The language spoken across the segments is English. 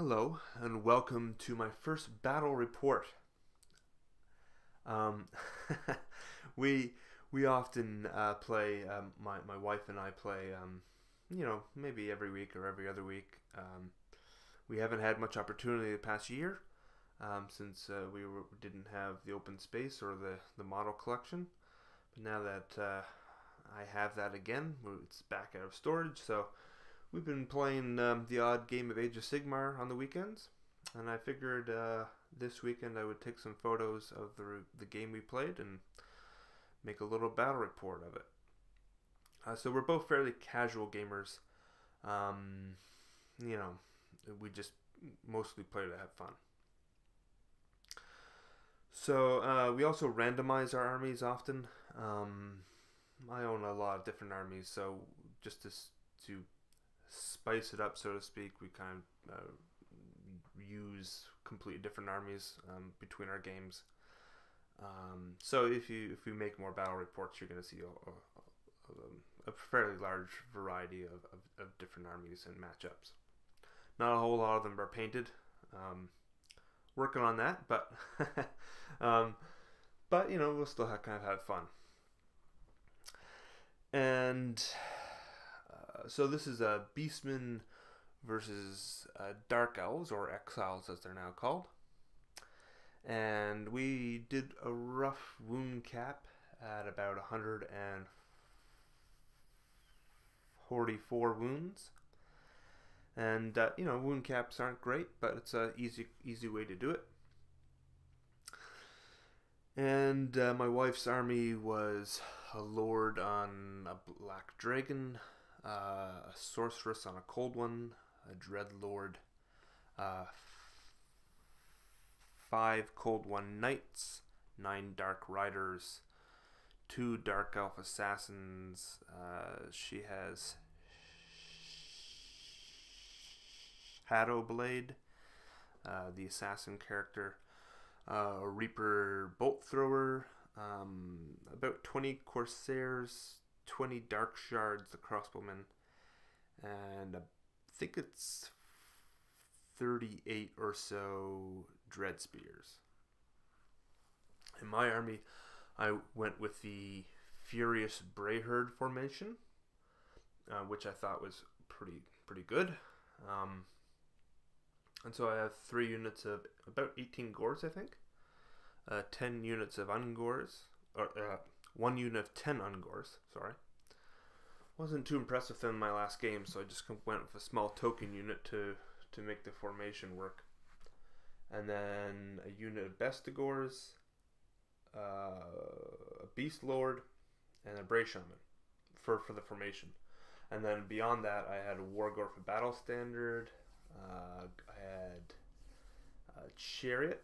Hello, and welcome to my first battle report. Um, we we often play. My wife and I play. Maybe every week or every other week. We haven't had much opportunity the past year since didn't have the open space or the model collection. But now that I have that again, it's back out of storage. So we've been playing the odd game of Age of Sigmar on the weekends, and I figured this weekend I would take some photos of the game we played and make a little battle report of it. So we're both fairly casual gamers. Um, you know, we just mostly play to have fun. So we also randomize our armies often. I own a lot of different armies, so just to spice it up, so to speak, we kind of use completely different armies between our games. So if we make more battle reports, you're going to see a fairly large variety of different armies and matchups. Not a whole lot of them are painted. Working on that, but but we'll still kind of have fun. And so this is a Beastmen versus Dark Elves, or Exiles as they're now called. And we did a rough wound cap at about 144 wounds. And wound caps aren't great, but it's a easy way to do it. And my wife's army was a lord on a black dragon, a sorceress on a cold one, a dread lord, 5 cold one knights, 9 dark riders, 2 dark elf assassins. She has Shadowblade, the assassin character, a Reaper bolt thrower, about 20 corsairs, 20 dark shards, the crossbowmen, and I think it's 38 or so dread spears. In my army, I went with the Furious Brayherd formation, which I thought was pretty good. And so I have 3 units of about 18 gores, I think. 10 units of ungores, or 1 unit of 10 ungores, sorry. Wasn't too impressed with them in my last game, so I just went with a small token unit to make the formation work. And then a unit of Bestigors, a Beast Lord, and a Bray Shaman for the formation. And then beyond that, I had a Wargore for Battle Standard. I had a Chariot.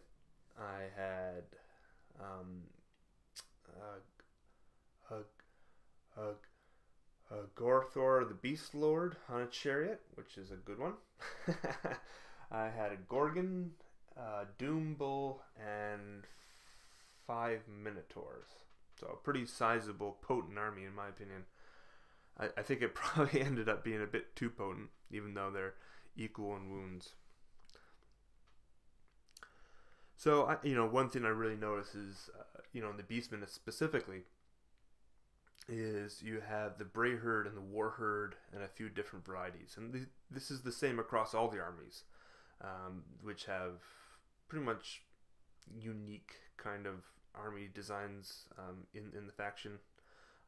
I had a Gorthor the Beast Lord on a Chariot, which is a good one. I had a Gorgon, Doom Bull, and 5 Minotaurs. So a pretty sizable, potent army in my opinion. I think it probably ended up being a bit too potent, even though they're equal in wounds. So one thing I really notice is, in the Beastmen specifically, is you have the Bray Herd and the War Herd and a few different varieties, and this is the same across all the armies, which have pretty much unique kind of army designs in the faction.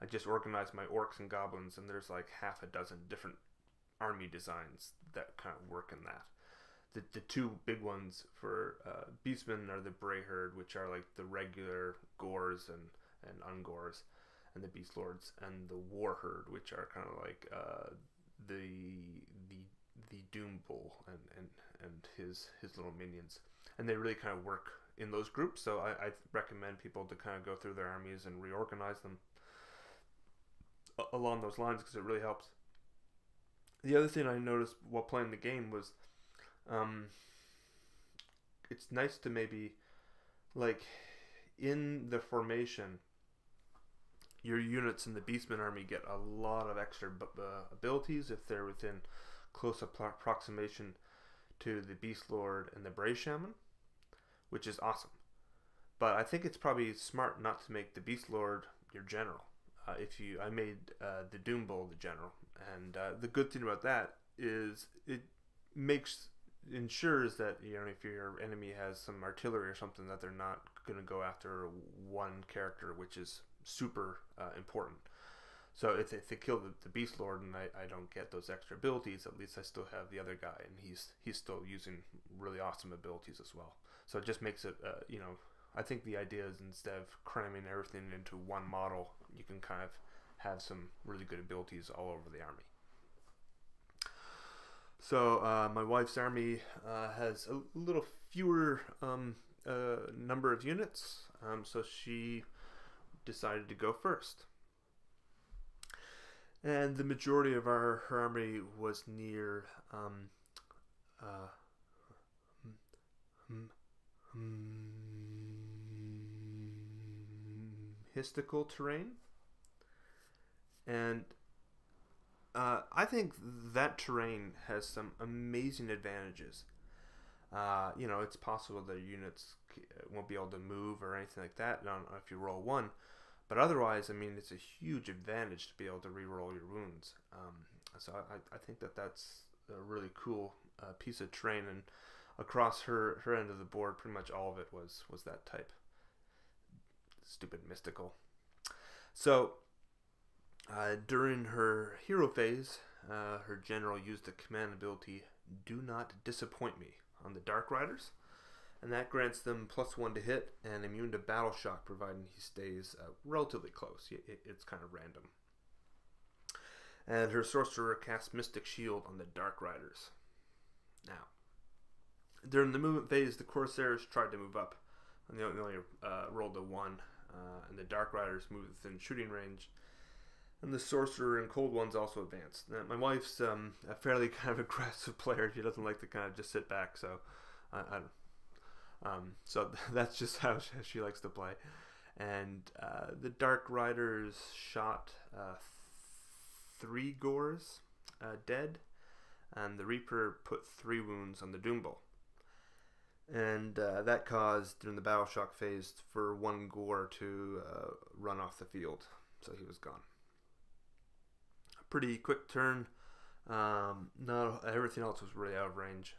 I just organized my orcs and goblins, and there's like half a dozen different army designs that kind of work in that. The 2 big ones for Beastmen are the Bray Herd, which are like the regular gores and ungores, and the Beast Lords, and the War Herd, which are kind of like the Doom Bull and his little minions, and they really kind of work in those groups. So I recommend people to kind of go through their armies and reorganize them along those lines, because it really helps. The other thing I noticed while playing the game was it's nice to maybe, like, in the formation, your units in the Beastmen army get a lot of extra abilities if they're within close approximation to the Beast Lord and the Bray Shaman, which is awesome. But I think it's probably smart not to make the Beast Lord your general. I made the Doom Bull the general, and the good thing about that is it ensures that, you know, if your enemy has some artillery or something, that they're not going to go after one character, which is super important. So if they kill the Beast Lord and I don't get those extra abilities, at least I still have the other guy, and he's still using really awesome abilities as well. So it just makes it, you know, I think the idea is, instead of cramming everything into one model, you can kind of have some really good abilities all over the army. So my wife's army has a little fewer number of units, so she decided to go first. And the majority of her army was near mystical terrain, and I think that terrain has some amazing advantages. You know, it's possible that units won't be able to move or anything like that if you roll 1, but otherwise, I mean, it's a huge advantage to be able to re-roll your wounds. So I think that's a really cool piece of terrain, and across her end of the board, pretty much all of it was that type. Stupid mystical. So during her hero phase, her general used the command ability "Do Not Disappoint Me" on the Dark Riders, and that grants them +1 to hit and immune to battle shock, providing he stays relatively close. It's kind of random. And her sorcerer casts Mystic Shield on the Dark Riders. Now, during the movement phase, the Corsairs tried to move up, and they only rolled a 1, and the Dark Riders moved within shooting range, and the Sorcerer and Cold Ones also advanced. Now, my wife's a fairly kind of aggressive player. She doesn't like to kind of just sit back, so so that's just how she likes to play. And the Dark Riders shot 3 Gores dead, and the Reaper put 3 wounds on the Doom Bull. And that caused, during the battle shock phase, for 1 Gore to run off the field, so he was gone. A pretty quick turn. Not everything else was really out of range.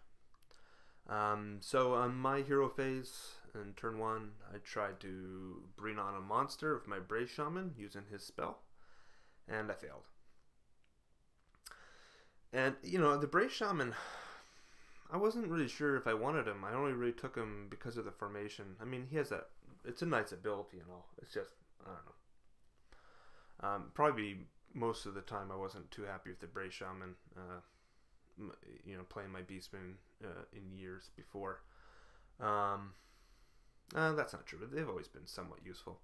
So on my hero phase, in turn 1, I tried to bring on a monster with my Bray Shaman using his spell, and I failed. And, you know, the Bray Shaman, I wasn't really sure if I wanted him. I only really took him because of the formation. I mean, he has it's a nice ability and all. It's just, I don't know. Probably most of the time I wasn't too happy with the Bray Shaman, you know, playing my Beastmen in years before. That's not true. They've always been somewhat useful.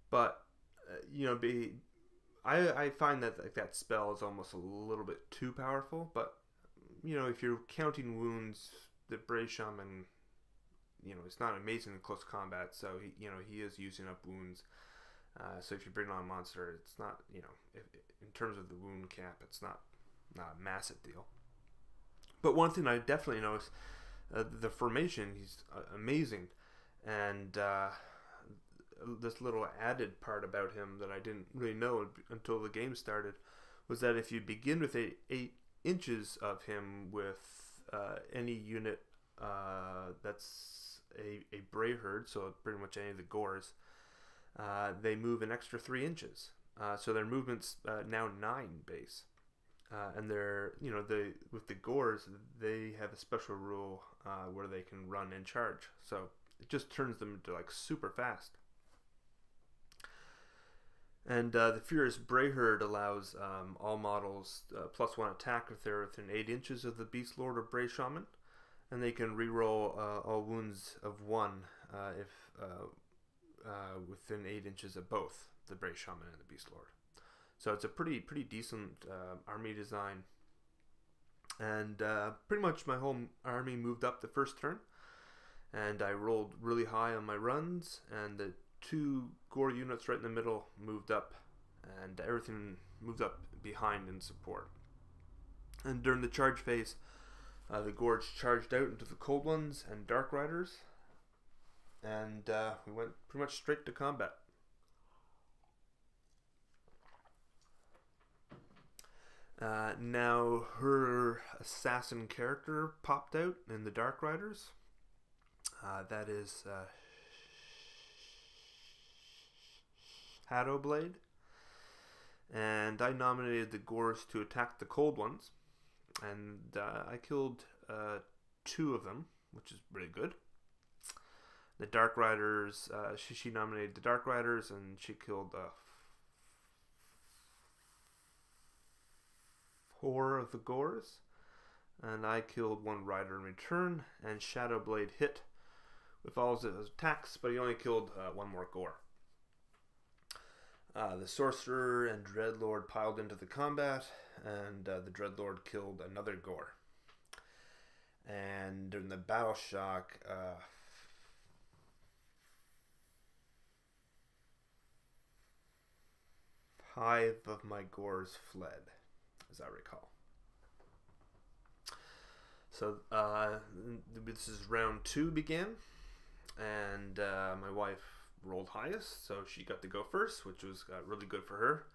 But, you know, I find that like that spell is almost a little bit too powerful, but you know, if you're counting wounds, the Bray Shaman, you know, it's not amazing in close combat, so he is using up wounds. So if you bring on a monster, it's not, you know, in terms of the wound cap, it's not a massive deal. But one thing I definitely noticed, the formation, he's amazing, and this little added part about him that I didn't really know until the game started was that if you begin with 8 inches of him with any unit that's a Bray Herd, so pretty much any of the Gores, they move an extra 3 inches. So their movement's now 9 base. And they're, you know, with the Gores, they have a special rule where they can run and charge. So it just turns them into like super fast. And the Furious Bray Herd allows all models +1 attack if they're within 8 inches of the Beast Lord or Bray Shaman, and they can reroll all wounds of 1 if within 8 inches of both the Bray Shaman and the Beast Lord. So it's a pretty decent army design, and pretty much my whole army moved up the first turn, and I rolled really high on my runs, and the 2 Gore units right in the middle moved up, and everything moved up behind in support. And during the charge phase, The Gorge charged out into the Cold Ones and Dark Riders, and we went pretty much straight to combat. Now her assassin character popped out in the Dark Riders. That is Shadowblade. And I nominated the Gores to attack the Cold Ones. And I killed 2 of them, which is pretty good. The Dark Riders, she nominated the Dark Riders, and she killed 4 of the Gores. And I killed 1 Rider in return, and Shadowblade hit with all his attacks, but he only killed 1 more Gore. The Sorcerer and Dreadlord piled into the combat, and the Dreadlord killed another Gore. And during the battle shock, 5 of my Gores fled, as I recall. So this is round 2 began, and my wife rolled highest, so she got to go first, which was really good for her.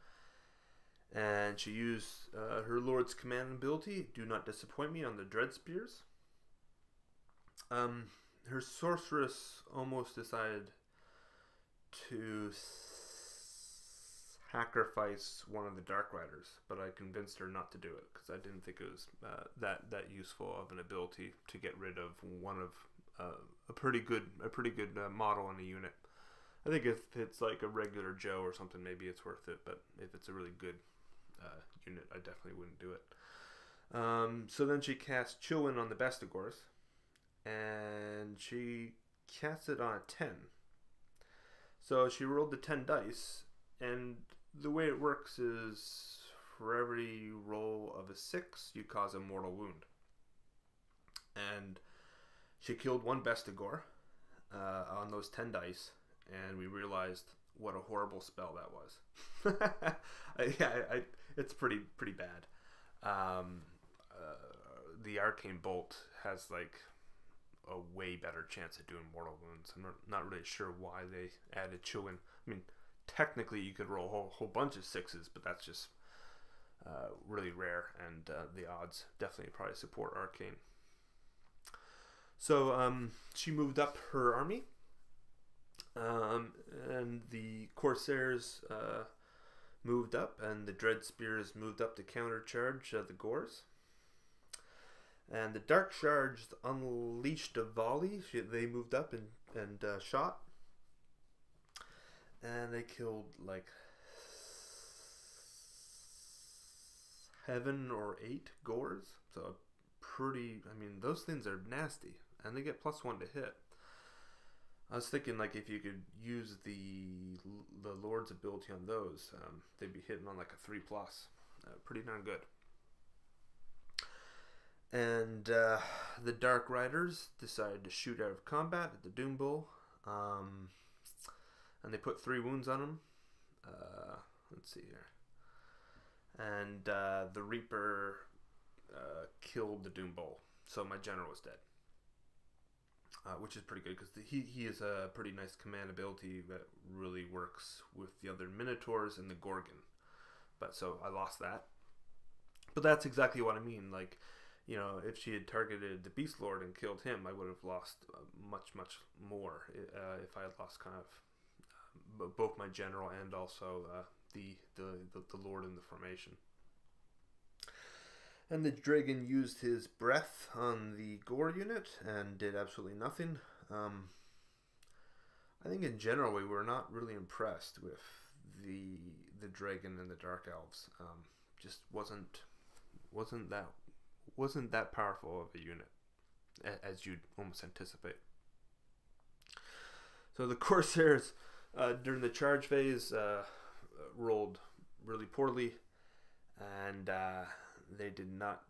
And she used her Lord's Command ability, Do Not Disappoint Me, on the Dread Spears. Her Sorceress almost decided to sacrifice one of the Dark Riders, but I convinced her not to do it because I didn't think it was that useful of an ability to get rid of one of a pretty good model in a unit. I think if it's like a regular Joe or something, maybe it's worth it, but if it's a really good unit, I definitely wouldn't do it. So then she cast Chill Wind on the Bestigors, and she cast it on a 10. So she rolled the 10 dice, and the way it works is for every roll of a 6, you cause a mortal wound. And she killed 1 Bestigor on those 10 dice, and we realized what a horrible spell that was. It's pretty bad. The Arcane Bolt has like a way better chance of doing mortal wounds. I'm not really sure why they added Chill Wind. I mean, technically you could roll a whole bunch of 6s, but that's just really rare, and the odds definitely probably support Arcane. So she moved up her army, and the Corsairs moved up, and the Dread Spears moved up to countercharge the Gores. And the Dark Shards unleashed a volley. They moved up and shot. And they killed like 7 or 8 Gores. So those things are nasty. And they get +1 to hit. I was thinking like if you could use the Lord's ability on those, they'd be hitting on like a 3+. Pretty darn good. And the Dark Riders decided to shoot out of combat at the Doom Bull. And they put 3 wounds on him. Let's see here. And the Reaper killed the Doom Bull. So my general was dead. Which is pretty good because he is a pretty nice command ability that really works with the other Minotaurs and the Gorgon. But so I lost that. But that's exactly what I mean. Like, you know, if she had targeted the Beast Lord and killed him, I would have lost much more if I had lost kind of both my general and also the Lord in the formation. And the Dragon used his breath on the Gore unit and did absolutely nothing. I think in general we were not really impressed with the Dragon and the Dark Elves. Just wasn't that powerful of a unit as you'd almost anticipate. So the Corsairs during the charge phase rolled really poorly, and they did not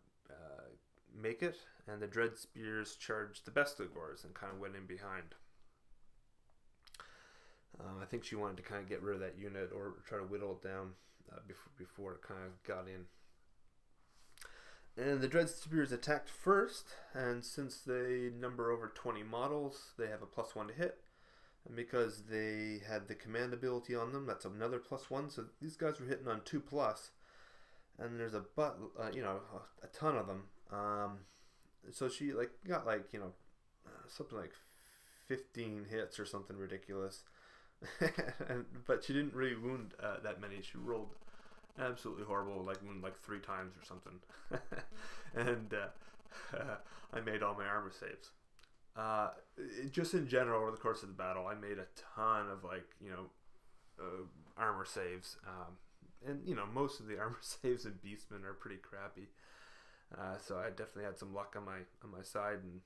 make it, and the Dread Spears charged the Bestigors and kind of went in behind. I think she wanted to kind of get rid of that unit or try to whittle it down before it kind of got in. And the Dread Spears attacked first, and since they number over 20 models, they have a +1 to hit. And because they had the command ability on them, that's another +1. So these guys were hitting on 2+. And there's a a ton of them. So she got something like 15 hits or something ridiculous. But she didn't really wound that many. She rolled absolutely horrible, wound 3 times or something. And I made all my armor saves. Just in general, over the course of the battle, I made a ton of armor saves. And most of the armor saves in Beastmen are pretty crappy. So I definitely had some luck on my side, and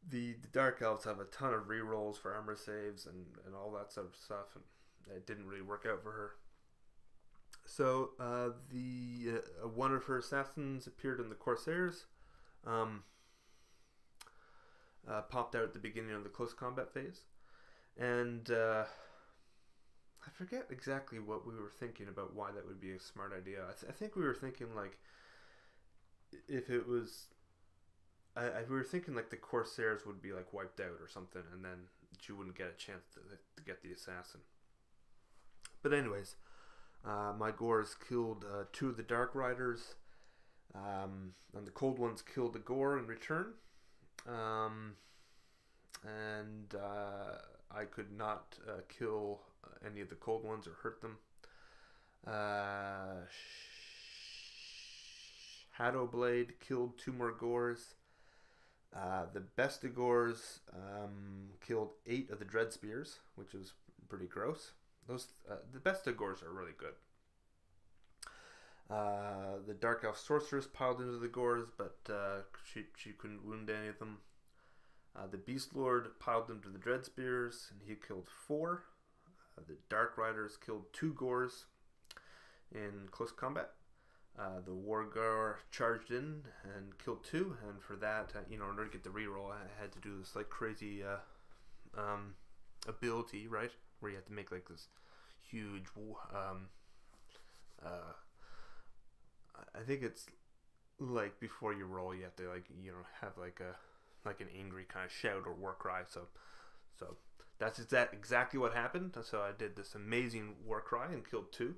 the Dark Elves have a ton of rerolls for armor saves and all that sort of stuff, and it didn't really work out for her. So one of her assassins appeared in the Corsairs, popped out at the beginning of the close combat phase, and I forget exactly what we were thinking about why that would be a smart idea. I think we were thinking if it was, we were thinking the Corsairs would be wiped out or something, and then she wouldn't get a chance to get the assassin. But anyways, my Gores killed 2 of the Dark Riders, and the Cold Ones killed the Gore in return. And I could not kill any of the Cold Ones or hurt them. Shadowblade killed 2 more Gores. The Bestigors killed 8 of the Dread Spears, which was pretty gross. The Bestigors are really good. The Dark Elf Sorceress piled into the Gores, but she couldn't wound any of them. The Beast Lord piled into the Dread Spears, and he killed 4. The Dark Riders killed 2 Gores in close combat. The Wargar charged in and killed 2, and for that, in order to get the reroll, I had to do this crazy ability, right, where you have to make this huge. I think it's before you roll, you have to have an angry kind of shout or war cry. So that's exactly what happened. So I did this amazing war cry and killed 2.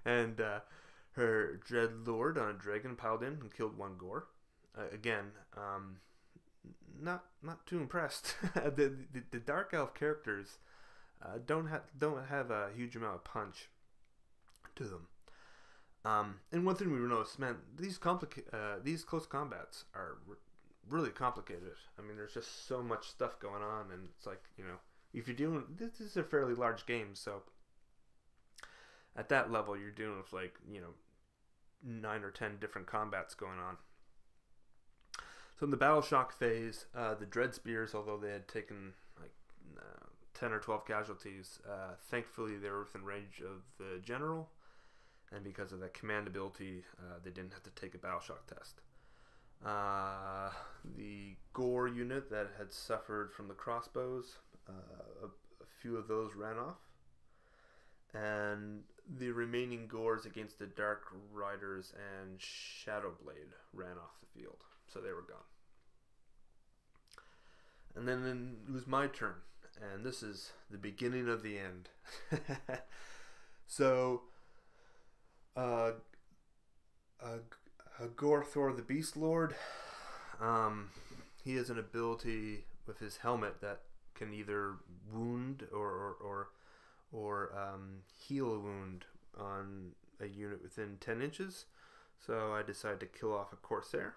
And her Dread Lord on a dragon piled in and killed 1 Gore. Again, not too impressed. The Dark Elf characters don't have a huge amount of punch to them. And one thing we noticed, man, these close combats are really complicated. I mean, there's just so much stuff going on, and it's if you're dealing, this is a fairly large game, so at that level, you're dealing with 9 or 10 different combats going on. So in the Battle Shock phase, the Dread Spears, although they had taken 10 or 12 casualties, thankfully they were within range of the general, and because of that command ability, they didn't have to take a Battle Shock test. The Gore unit that had suffered from the crossbows, a few of those ran off, and the remaining Gores against the Dark Riders and Shadowblade ran off the field, so they were gone. And then it was my turn, and this is the beginning of the end. So Gorthor the Beast Lord, he has an ability with his helmet that can either wound or heal a wound on a unit within 10 inches. So I decided to kill off a Corsair.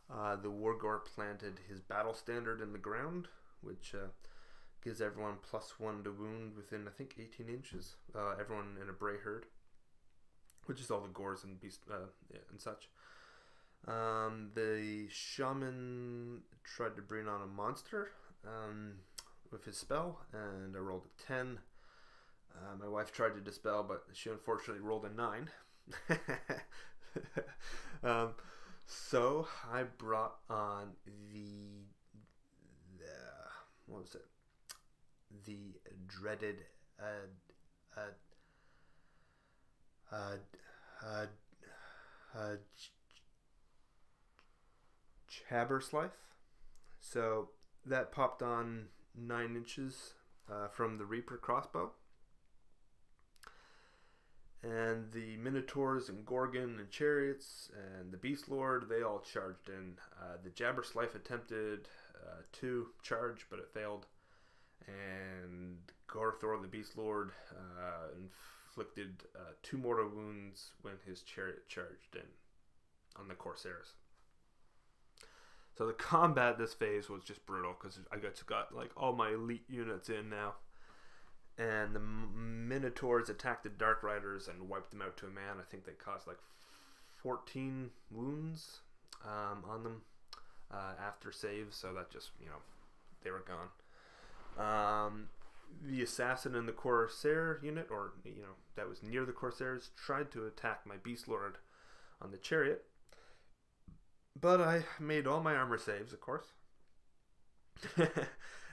The Wargore planted his battle standard in the ground, which gives everyone +1 to wound within, I think, 18 inches. Everyone in a Bray herd, which is all the Gores and beast and such. The Shaman tried to bring on a monster with his spell, and I rolled a 10. My wife tried to dispel, but she unfortunately rolled a 9. So I brought on what was it? The dreaded uh, Jabberslife. So that popped on 9 inches from the Reaper crossbow. And the Minotaurs and Gorgon and Chariots and the Beast Lord, they all charged in. The Jabberslife attempted to charge, but it failed. And Gorthor, the Beast Lord, inflicted 2 mortal wounds when his chariot charged in on the Corsairs. So the combat this phase was just brutal because I got like all my elite units in now. And the Minotaurs attacked the Dark Riders and wiped them out to a man. I think they caused like 14 wounds on them after saves. So that just, they were gone. The Assassin and the Corsair unit, or, that was near the Corsairs, tried to attack my Beast Lord on the chariot. But I made all my armor saves, of course.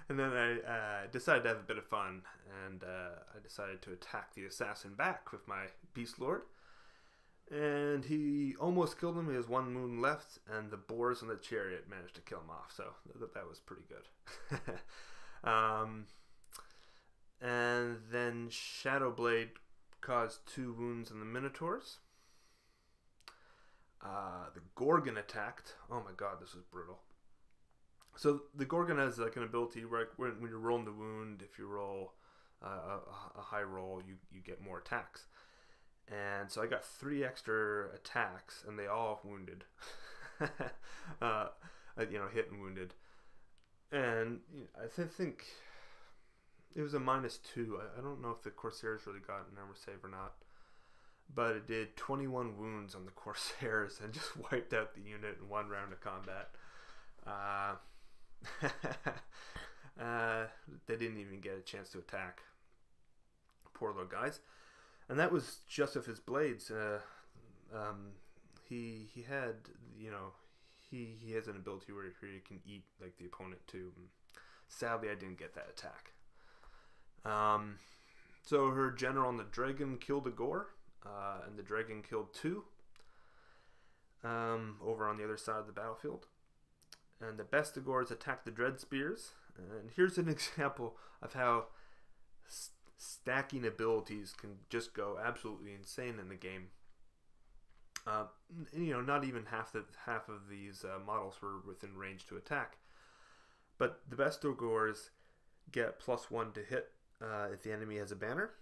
And then I decided to have a bit of fun, and I decided to attack the Assassin back with my Beast Lord. And he almost killed him. He has 1 wound left, and the boars on the chariot managed to kill him off. So that was pretty good. And then Shadowblade caused 2 wounds on the Minotaurs. The Gorgon attacked. Oh my god, this was brutal. So the Gorgon has like an ability where when you're rolling the wound, if you roll a high roll, you get more attacks. And so I got 3 extra attacks, and they all wounded. Hit and wounded. And I think it was a -2. I don't know if the Corsairs really got an armor save or not. But it did 21 wounds on the Corsairs and just wiped out the unit in 1 round of combat. They didn't even get a chance to attack. Poor little guys. And that was just with his blades. He had, he has an ability where he can eat like the opponent too. Sadly, I didn't get that attack. So her general and the dragon killed a Gore. And the dragon killed 2 over on the other side of the battlefield. And the Bestigors attacked the Dread Spears. And here's an example of how stacking abilities can just go absolutely insane in the game. Not even half of these models were within range to attack. But the Bestigors get +1 to hit if the enemy has a banner.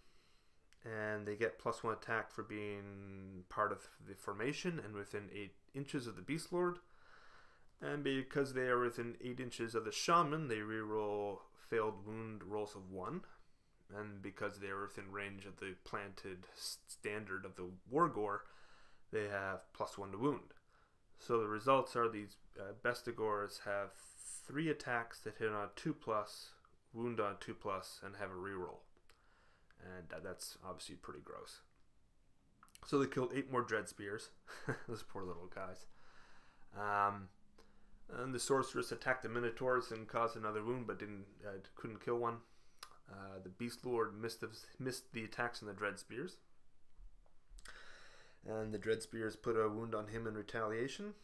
And they get +1 attack for being part of the formation and within 8 inches of the Beast Lord. And because they are within 8 inches of the Shaman, they reroll failed wound rolls of 1. And because they are within range of the planted standard of the Wargore, they have +1 to wound. So the results are these Bestigors have 3 attacks that hit on 2+, wound on 2+, and have a reroll. And that's obviously pretty gross. So they killed 8 more Dread Spears. Those poor little guys. And the Sorceress attacked the Minotaurs and caused another wound, but couldn't kill one. The Beast Lord missed the attacks on the Dread Spears. And the Dread Spears put a wound on him in retaliation.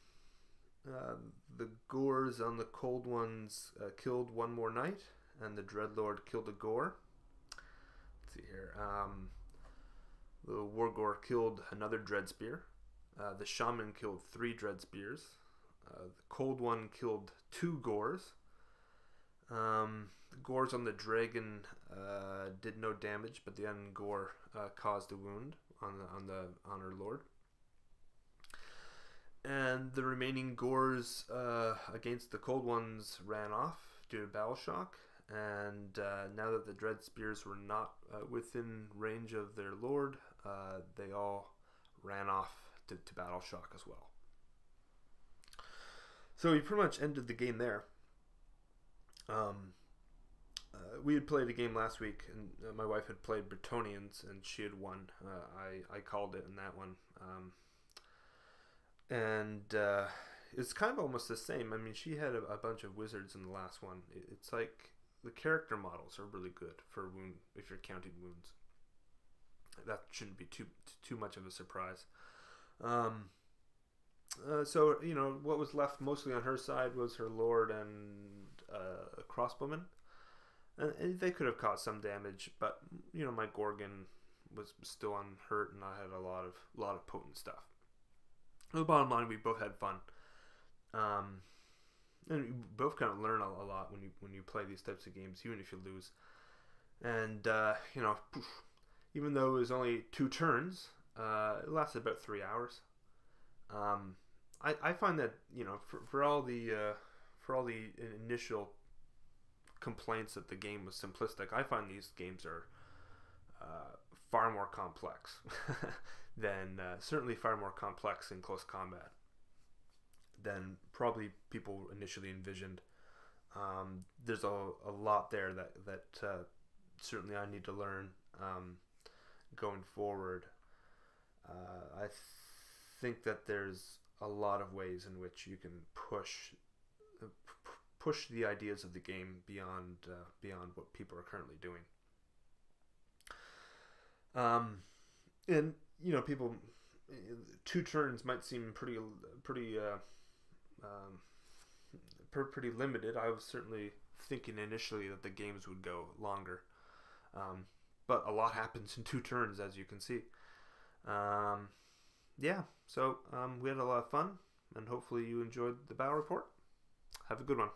The Gores on the Cold Ones killed 1 more knight, and the Dreadlord killed a Gore. See here. The Wargore killed another Dread Spear. The Shaman killed 3 Dread Spears. The Cold One killed 2 Gores. The Gores on the Dragon did no damage, but the Ungore caused a wound on her Lord. And the remaining Gores against the Cold Ones ran off due to battle shock. And now that the Dread Spears were not within range of their lord, they all ran off to battle shock as well. So we pretty much ended the game there. We had played a game last week, and my wife had played Bretonnians, and she had won. I called it in that one. It's kind of almost the same. I mean, she had a bunch of wizards in the last one. It's like the character models are really good for wound if you're counting wounds. That shouldn't be too much of a surprise. So what was left mostly on her side was her lord and a crossbowman, and they could have caused some damage, but my Gorgon was still unhurt, and I had a lot of potent stuff. The bottom line, we both had fun, and you both kind of learn a lot when you play these types of games, even if you lose. And even though it was only 2 turns, it lasted about 3 hours. I find that for all the initial complaints that the game was simplistic, I find these games are far more complex than certainly far more complex in close combat than probably people initially envisioned. There's a lot there that certainly I need to learn going forward. I think that there's a lot of ways in which you can push the ideas of the game beyond what people are currently doing. And people, 2 turns might seem pretty limited. I was certainly thinking initially that the games would go longer, but a lot happens in 2 turns, as you can see. Yeah, so we had a lot of fun, and hopefully you enjoyed the battle report. Have a good one.